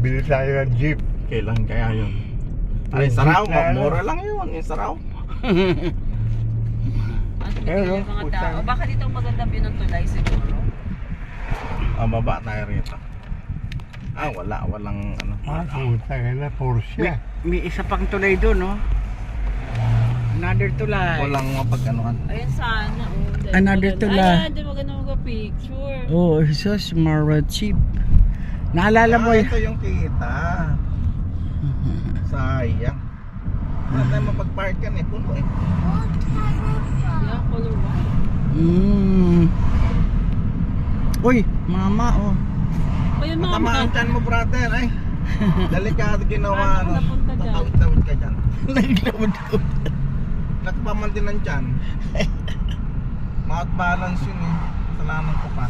Bili tayo ng jeep. Kailan kaya yun? Ay, Yung saraw, jeep na ano? mura lang yun, yung saraw. Ano Pero, yung mga putang- tao? Baka dito ang magandang view ng tulay siguro. Baba tayo rito. Walang ano. Puta ka na, Porsche. May isa pang tulay doon, no? Another tulay. Walang mapag-anuhan. Ayun sana. Oh, Another tulay. Ayan, di maganda mag-picture. Oh, Jesus, Mara cheap. Naalala mo Ito yung kita. Sayang. Wala tayo mapag-park yan eh, puno eh. Yeah, color white. Uy, mama, oh. Ayun mama. Matamaan dyan mo, brother, ay. Delikado ginawa. Paano ka napunta dyan? Tatawid-tawid ka dyan. Naglawad-lawad. Nagpaman din ng dyan. Mouth balance yun eh. Salamat ko pa.